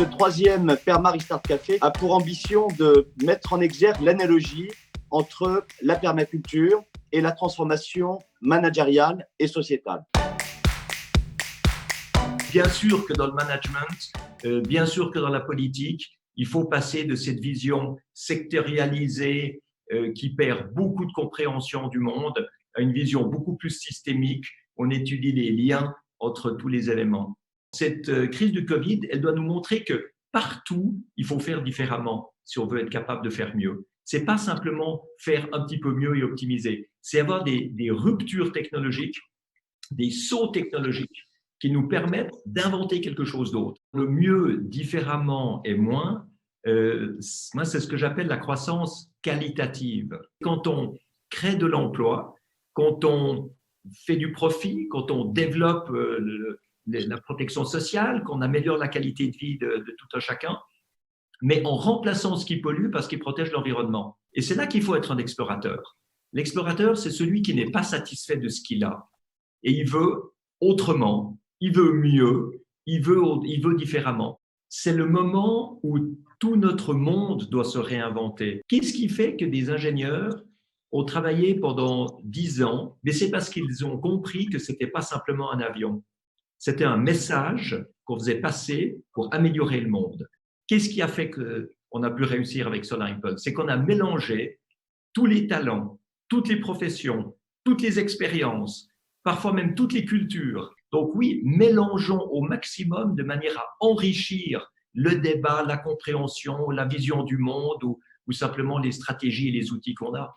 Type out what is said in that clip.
Ce troisième Perma Restart Café a pour ambition de mettre en exergue l'analogie entre la permaculture et la transformation managériale et sociétale. Bien sûr que dans le management, bien sûr que dans la politique, il faut passer de cette vision sectorialisée qui perd beaucoup de compréhension du monde à une vision beaucoup plus systémique. On étudie les liens entre tous les éléments. Cette crise du Covid, elle doit nous montrer que partout, il faut faire différemment si on veut être capable de faire mieux. C'est pas simplement faire un petit peu mieux et optimiser. C'est avoir des ruptures technologiques, des sauts technologiques qui nous permettent d'inventer quelque chose d'autre. Le mieux, différemment et moins, moi, c'est ce que j'appelle la croissance qualitative. Quand on crée de l'emploi, quand on fait du profit, quand on développe la protection sociale, qu'on améliore la qualité de vie de tout un chacun, mais en remplaçant ce qui pollue parce qu'il protège l'environnement. Et c'est là qu'il faut être un explorateur. L'explorateur, c'est celui qui n'est pas satisfait de ce qu'il a et il veut autrement, il veut mieux, il veut différemment. C'est le moment où tout notre monde doit se réinventer. Qu'est-ce qui fait que des ingénieurs ont travaillé pendant 10 ans? Mais c'est parce qu'ils ont compris que ce n'était pas simplement un avion. C'était un message qu'on faisait passer pour améliorer le monde. Qu'est-ce qui a fait qu'on a pu réussir avec Solar Impulse? C'est qu'on a mélangé tous les talents, toutes les professions, toutes les expériences, parfois même toutes les cultures. Donc oui, mélangeons au maximum de manière à enrichir le débat, la compréhension, la vision du monde ou simplement les stratégies et les outils qu'on a.